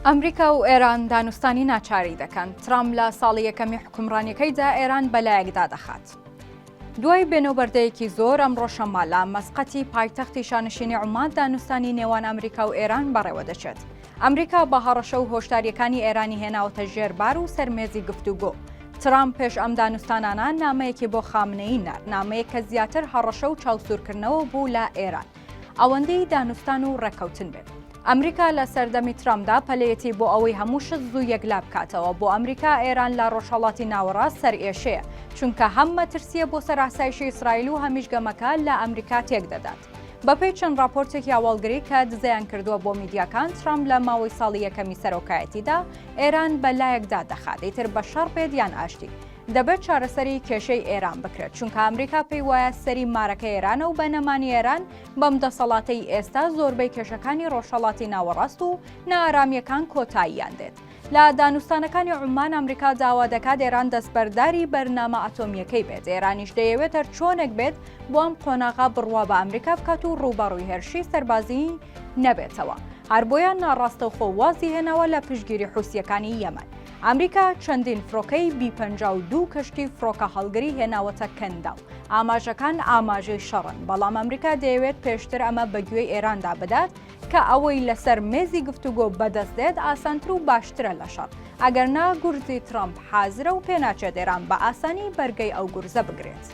ئەمریکا و ئێران دانوستانی ناچاری دەکەن. تڕەمپ لە ساڵی یەکەمی حکومڕانییەکەیدا ئێران بەلایەکدا دەخات. دوای بێنەوبەردەیەکی زۆر ئەمڕۆ شەممە لە مەسقەتی پایتەختی شانشینی عومان دانوستانی نێوان ئەمریکا و ئێران بەڕێوە دەچێت. ئەمریکا بە هەڕەشە و هۆشداریەکانی ئێرانی هێناوەتە ژێربار و سەرمێزی گفتوگۆ. تڕەمپ پێش ئەم دانوستانانە نامەیەکی بۆ خامنەی نار، نامەیە کە زیاتر هەڕەشە و چاوسورکردنەوە بوو لە ئێران، ئەوەندەی دانوستان و ڕێکەوتن بێت. ئەمریکا لە سەردەمی تڕەمپدا پەلەیەتی بۆ ئەوەی هەموو شت زوو یەکلا بکاتەوە. بۆ ئەمریکا ئێران لە ڕۆژهەڵاتی ناوەڕاست سەرئێشەیە، چونکە هەم مەترسیە بۆ سەراسایشی ئیسرائیل و هەمیشگەمەکە لە ئەمریکا تێک دەدات. بەپێی چەند راپۆرتێکی هەواڵگری کە دزەیان کردووە بۆ میدیاکان، تڕەمپ لە ماوەی ساڵی یەکەمی سەرۆکایەتیدا ئێران بەلایەکدا دەخات، ئیتر بە شەڕ بێت یان ئاشتی. دەبێت چارەسەری کێشەی ئێران بکرێت، چونکە ئەمریکا پێی وایە سەری مارەکە ئێرانە و بەنەمانی ئێران بەم دەسەڵاتەی ئێستا زۆربەی کێشەکانی ڕۆژهەڵاتی ناوەڕاست و نائارامیەکان کۆتاییان دێت. لە دانوستانەکانی عومان ئەمریکا داوا دەکات ئێران دەستبەرداری بەرنامە ئەتۆمیەکەی بێت. ئێرانیش دەیەوێت هەر چۆنێک بێت بۆ ئەم قۆناغا بڕوا بە ئەمریکا بکات و ڕووبەڕووی هێرشی سەربازی نەبێتەوە. هەر بۆیان ناڕاستە و خۆوازی هێناوە لە پشتگیری حوسیەکانی یەمەن. ئەمریکا چەندین فڕۆکەی B-52 کەشتی فڕۆکە هەڵگری هێناوەتە کەندا و ئاماژەکان ئاماژەی شەڕن، بەڵام ئەمریکا دەیەوێت پێشتر ئەمە بەگوێی ئێراندا بدات کە ئەوەی لەسەر مێزی گفتوگۆ بەدەست دێت ئاسانتر و باشترە لە شەڕ. ئەگەرنا گورزی تڕەمپ حازرە و پێناچێت ئێران بە ئاسانی بەرگەی ئەو گورزە بگرێت.